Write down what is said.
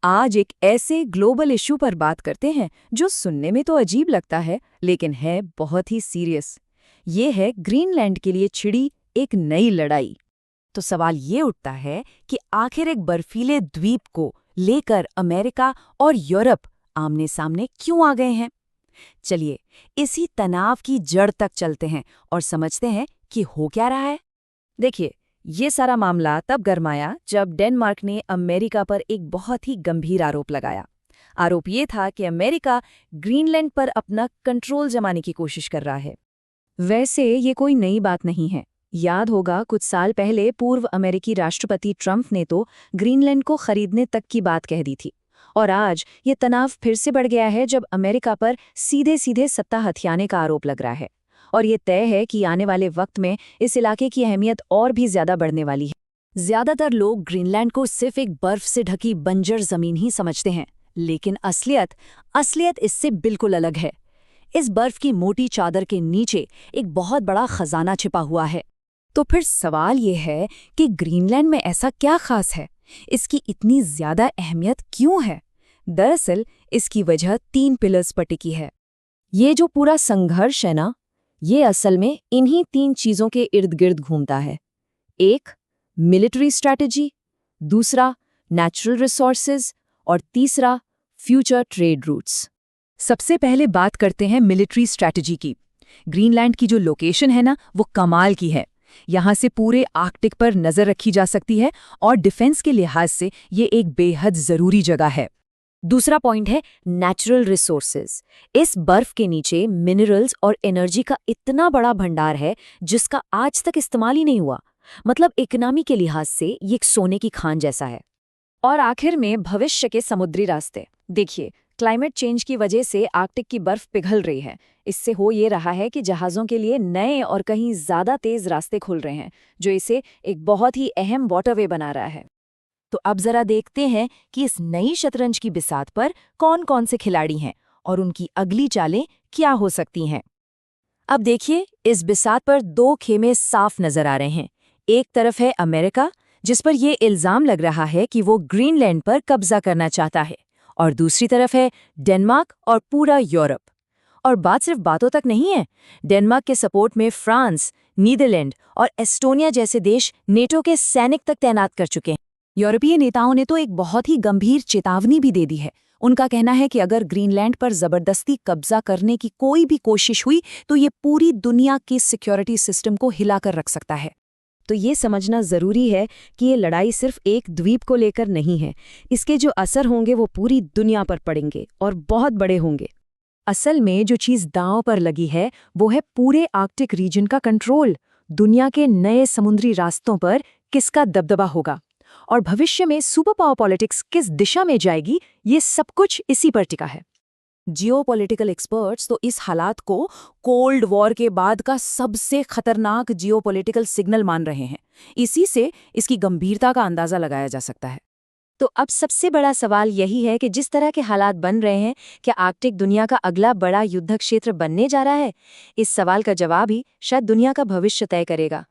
आज एक ऐसे ग्लोबल इशू पर बात करते हैं जो सुनने में तो अजीब लगता है लेकिन है बहुत ही सीरियस। ये है ग्रीनलैंड के लिए छिड़ी एक नई लड़ाई। तो सवाल ये उठता है कि आखिर एक बर्फीले द्वीप को लेकर अमेरिका और यूरोप आमने सामने क्यों आ गए हैं। चलिए इसी तनाव की जड़ तक चलते हैं और समझते हैं कि हो क्या रहा है। देखिए, ये सारा मामला तब गरमाया जब डेनमार्क ने अमेरिका पर एक बहुत ही गंभीर आरोप लगाया। आरोप ये था कि अमेरिका ग्रीनलैंड पर अपना कंट्रोल जमाने की कोशिश कर रहा है। वैसे ये कोई नई बात नहीं है। याद होगा कुछ साल पहले पूर्व अमेरिकी राष्ट्रपति ट्रंप ने तो ग्रीनलैंड को खरीदने तक की बात कह दी थी। और आज ये तनाव फिर से बढ़ गया है जब अमेरिका पर सीधे सीधे सत्ता हथियाने का आरोप लग रहा है। और ये तय है कि आने वाले वक्त में इस इलाके की अहमियत और भी ज्यादा बढ़ने वाली है। ज्यादातर लोग ग्रीनलैंड को सिर्फ एक बर्फ से ढकी बंजर जमीन ही समझते हैं, लेकिन असलियत इससे बिल्कुल अलग है। इस बर्फ की मोटी चादर के नीचे एक बहुत बड़ा खजाना छिपा हुआ है। तो फिर सवाल ये है कि ग्रीनलैंड में ऐसा क्या खास है, इसकी इतनी ज्यादा अहमियत क्यों है। दरअसल इसकी वजह 3 पिलर्स पर टिकी है। ये जो पूरा संघर्ष है ना, ये असल में इन्हीं 3 चीजों के इर्द गिर्द घूमता है। एक, मिलिट्री स्ट्रैटेजी, दूसरा नेचुरल रिसोर्सेज और तीसरा फ्यूचर ट्रेड रूट्स। सबसे पहले बात करते हैं मिलिट्री स्ट्रैटेजी की। ग्रीनलैंड की जो लोकेशन है ना, वो कमाल की है। यहाँ से पूरे आर्कटिक पर नजर रखी जा सकती है और डिफेंस के लिहाज से ये एक बेहद जरूरी जगह है। दूसरा पॉइंट है नेचुरल रिसोर्सेज। इस बर्फ के नीचे मिनरल्स और एनर्जी का इतना बड़ा भंडार है जिसका आज तक इस्तेमाल ही नहीं हुआ। मतलब इकोनॉमी के लिहाज से ये एक सोने की खान जैसा है। और आखिर में भविष्य के समुद्री रास्ते। देखिए, क्लाइमेट चेंज की वजह से आर्कटिक की बर्फ पिघल रही है। इससे हो ये रहा है कि जहाज़ों के लिए नए और कहीं ज़्यादा तेज़ रास्ते खुल रहे हैं, जो इसे एक बहुत ही अहम वाटरवे बना रहा है। तो अब जरा देखते हैं कि इस नई शतरंज की बिसात पर कौन कौन से खिलाड़ी हैं और उनकी अगली चालें क्या हो सकती हैं। अब देखिए, इस बिसात पर 2 खेमे साफ नजर आ रहे हैं। एक तरफ है अमेरिका, जिस पर यह इल्जाम लग रहा है कि वो ग्रीनलैंड पर कब्जा करना चाहता है, और दूसरी तरफ है डेनमार्क और पूरा यूरोप। और बात सिर्फ बातों तक नहीं है। डेनमार्क के सपोर्ट में फ्रांस, नीदरलैंड और एस्टोनिया जैसे देश नेटो के सैनिक तक तैनात कर चुके हैं। यूरोपीय नेताओं ने तो एक बहुत ही गंभीर चेतावनी भी दे दी है। उनका कहना है कि अगर ग्रीनलैंड पर जबरदस्ती कब्जा करने की कोई भी कोशिश हुई तो ये पूरी दुनिया के सिक्योरिटी सिस्टम को हिलाकर रख सकता है। तो ये समझना जरूरी है कि ये लड़ाई सिर्फ एक द्वीप को लेकर नहीं है। इसके जो असर होंगे वो पूरी दुनिया पर पड़ेंगे और बहुत बड़े होंगे। असल में जो चीज़ दांव पर लगी है वो है पूरे आर्कटिक रीजन का कंट्रोल। दुनिया के नए समुद्री रास्तों पर किसका दबदबा होगा और भविष्य में सुपर पावर पॉलिटिक्स किस दिशा में जाएगी, ये सब कुछ इसी पर टिका है। जियोपॉलिटिकल एक्सपर्ट्स तो इस हालात को कोल्ड वॉर के बाद का सबसे खतरनाक जियोपॉलिटिकल सिग्नल मान रहे हैं। इसी से इसकी गंभीरता का अंदाजा लगाया जा सकता है। तो अब सबसे बड़ा सवाल यही है कि जिस तरह के हालात बन रहे हैं, क्या आर्कटिक दुनिया का अगला बड़ा युद्ध क्षेत्र बनने जा रहा है? इस सवाल का जवाब ही शायद दुनिया का भविष्य तय करेगा।